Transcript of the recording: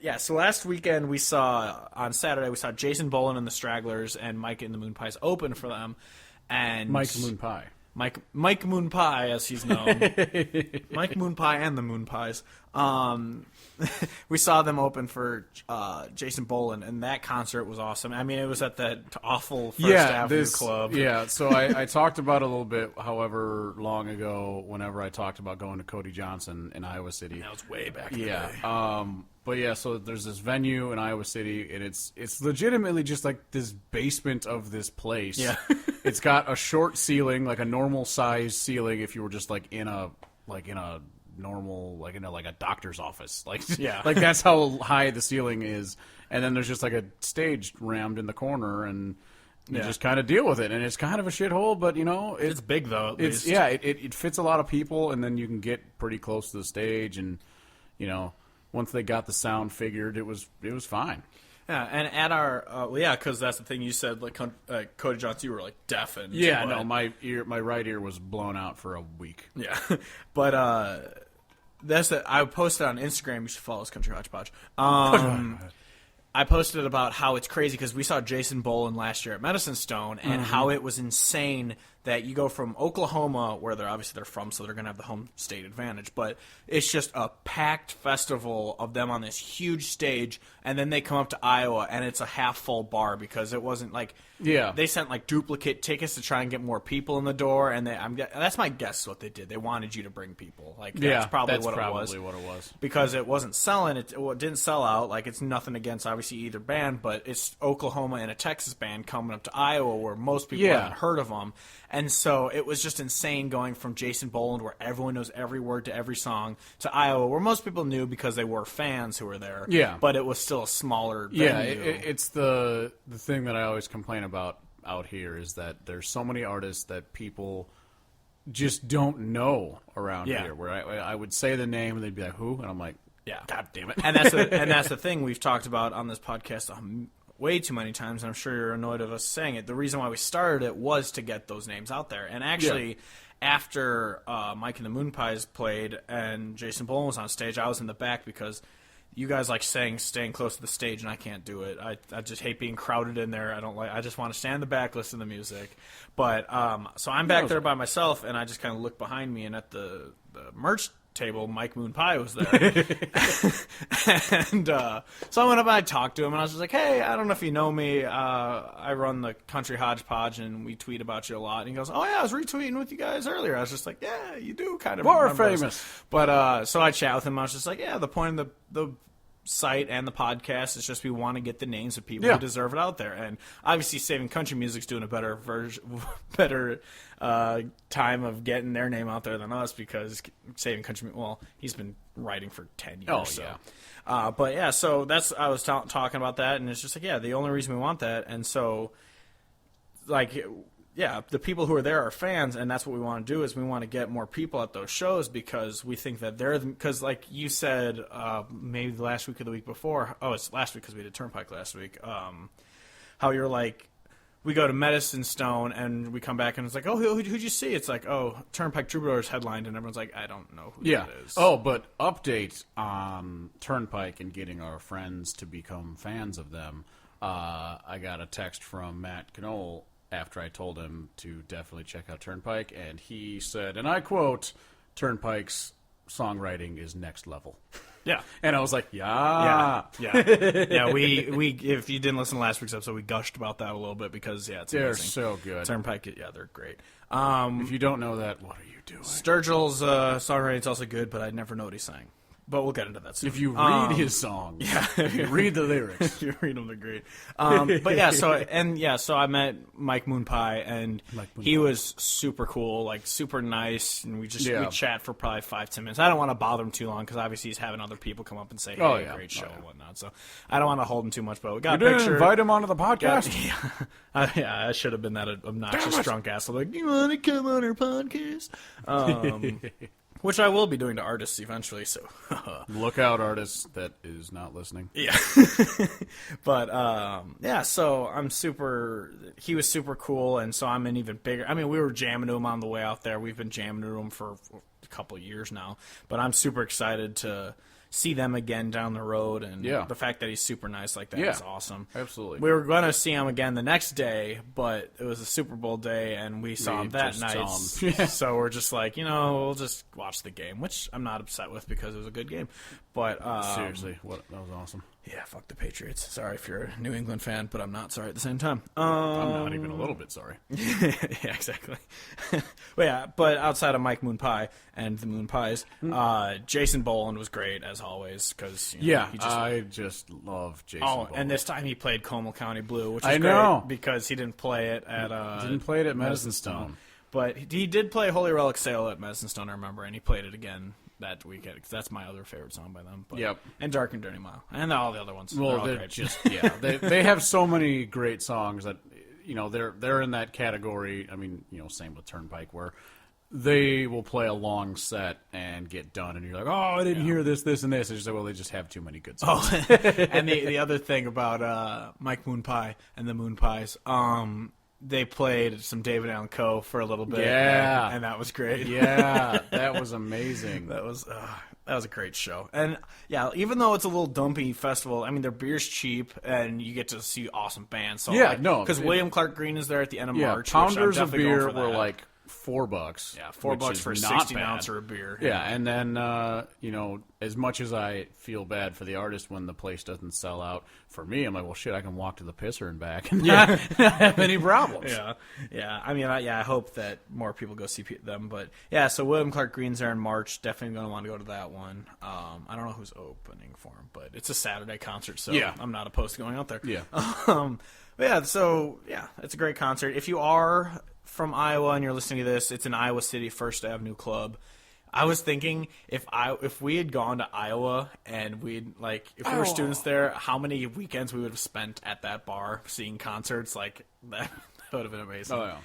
Yeah, so last weekend on Saturday, we saw Jason Boland and the Stragglers and Mike and the Moon Pies open for them. And Mike Moon Pie. Mike Moon Pie, as he's known. Mike Moon Pie and the Moon Pies. We saw them open for Jason Boland, and that concert was awesome. I mean, it was at that awful First Avenue Club. Yeah, so I talked about it a little bit, however long ago, whenever I talked about going to Cody Johnson in Iowa City. That was way back in the day. Yeah. But yeah, so there's this venue in Iowa City, and it's legitimately just like this basement of this place. Yeah. It's got a short ceiling, like a normal size ceiling if you were just like in a normal, like in a doctor's office. Like, yeah. Like that's how high the ceiling is. And then there's just like a stage rammed in the corner, and you just kind of deal with it. And it's kind of a shithole, but you know, it's big though. At least. Yeah, it fits a lot of people, and then you can get pretty close to the stage, and you know, once they got the sound figured, it was fine. Yeah, and at our because that's the thing you said. Like Cody Johnson, you were like deafened. Yeah, no, my right ear was blown out for a week. Yeah, but I posted on Instagram. You should follow us, Country Hodgepodge. I posted about how it's crazy because we saw Jason Boland last year at Medicine Stone, and how it was insane that you go from Oklahoma, where they're from, so they're going to have the home state advantage, but it's just a packed festival of them on this huge stage, and then they come up to Iowa, and it's a half-full bar because it wasn't like they sent like duplicate tickets to try and get more people in the door, and that's my guess what they did. They wanted you to bring people. Like that's probably what it was. Because it wasn't selling. It didn't sell out. Like it's nothing against obviously either band, but it's Oklahoma and a Texas band coming up to Iowa where most people haven't heard of them. And so it was just insane going from Jason Boland, where everyone knows every word to every song, to Iowa, where most people knew because they were fans who were there. Yeah. But it was still a smaller venue. Yeah, it's the thing that I always complain about out here is that there's so many artists that people just don't know around here. Where I would say the name and they'd be like, who? And I'm like, God damn it. And that's the thing we've talked about on this podcast way too many times, and I'm sure you're annoyed of us saying it. The reason why we started it was to get those names out there. And actually, after Mike and the Moon Pies played and Jason Boland was on stage, I was in the back because you guys like staying close to the stage, and I can't do it. I just hate being crowded in there. I just want to stand in the back, listen to the music. But so I'm back there by myself, and I just kind of look behind me, and at the merch table, Mike Moon Pie was there. And so I went up and I talked to him, and I was just like, hey, I don't know if you know me. I run the Country Hodgepodge, and we tweet about you a lot. And he goes, oh, yeah, I was retweeting with you guys earlier. I was just like, yeah, you do kind of more famous. But so I chat with him. I was just like, yeah, the point of the site and the podcast is just we want to get the names of people who deserve it out there. And obviously Saving Country Music's doing a better time of getting their name out there than us, because Saving Country, well, he's been writing for 10 years. But yeah, so that's, I was talking about that, and it's just like, the only reason we want that. And so like, the people who are there are fans, and that's what we want to do, is we want to get more people at those shows, because we think that because like you said, maybe the last week or the week before, it's last week because we did Turnpike last week, how you're like, we go to Medicine Stone and we come back and it's like, oh, who'd you see? It's like, oh, Turnpike Troubadours headlined, and everyone's like, I don't know who that is. Oh, but update on Turnpike and getting our friends to become fans of them. I got a text from Matt Knoll after I told him to definitely check out Turnpike, and he said, and I quote, Turnpike's songwriting is next level. Yeah. And I was like, Yeah, we if you didn't listen to last week's episode, we gushed about that a little bit because, it's they're amazing. so good. Turnpike, they're great. If you don't know that, what are you doing? Sturgill's songwriting's also good, but I'd never know what he sang. But we'll get into that soon. If you read his songs, if you read the lyrics. If you read them, they're great. But so I met Mike Moon Pie, and he was super cool, like super nice, and we chat for probably 5-10 minutes. I don't want to bother him too long because obviously he's having other people come up and say, "Hey, great show," and whatnot. So I don't want to hold him too much. But we got a picture. Invite him onto the podcast. I should have been that obnoxious drunk ass. I'm like, you want to come on our podcast? Which I will be doing to artists eventually, so... Look out, artists that is not listening. Yeah. But, so I'm super... He was super cool, and so I'm an even bigger... I mean, we were jamming to him on the way out there. We've been jamming to him for a couple of years now. But I'm super excited to see them again down the road, and Yeah. the fact that he's super nice like that Yeah. is awesome. Absolutely. We were going to see him again the next day, but it was a Super Bowl day, and we saw him that just night. saw him. So we're just like, we'll just watch the game, which I'm not upset with because it was a good game. But Seriously, that was awesome. yeah, fuck the Patriots. Sorry if you're a New England fan, but I'm not sorry at the same time. I'm not even a little bit sorry. Yeah, exactly. but outside of Mike Moon Pie and the Moon Pies, Jason Boland was great as always because Yeah, he just I just love Jason. oh, Boland. and this time he played Como County Blue, which I is know. great because he didn't play it at didn't play it at Medicine Stone. but he did play Holy Relic Sail at Medicine Stone, I remember, and he played it again that weekend because that's my other favorite song by them. But, Yep. and Dark and Dirty Mile, and all the other ones. They're Well, all they're great. just they have so many great songs that they're in that category. I mean, same with Turnpike where they will play a long set and get done, and you're like, oh, I didn't hear this, and this. And you say, well, they just have too many good songs. Oh, and the other thing about Mike Moon Pie and the Moon Pies, they played some David Allan Coe for a little bit, Yeah. and that was great. Yeah, that was amazing. That was a great show. And yeah, even though it's a little dumpy festival, I mean their beer's cheap and you get to see awesome bands. So Yeah, no, because William Clark Green is there at the end of Yeah, March. which I'm pounders of definitely going beer for were that. like $4. yeah, $4 which for a is not 16 bad. ouncer of beer. Yeah, and then as much as I feel bad for the artist when the place doesn't sell out, for me, I'm like, well, shit, I can walk to the pisser and back and not have any problems. Yeah. I mean, I hope that more people go see them. But yeah, so William Clark Green's there in March. Definitely going to want to go to that one. I don't know who's opening for him, but it's a Saturday concert, so Yeah. I'm not opposed to going out there. Yeah. But yeah, so yeah, it's a great concert. If you are from Iowa and you're listening to this, it's in Iowa City, First Avenue Club. I was thinking if we had gone to Iowa and if we were students there, how many weekends we would have spent at that bar seeing concerts, like that would have been amazing. Oh, yeah.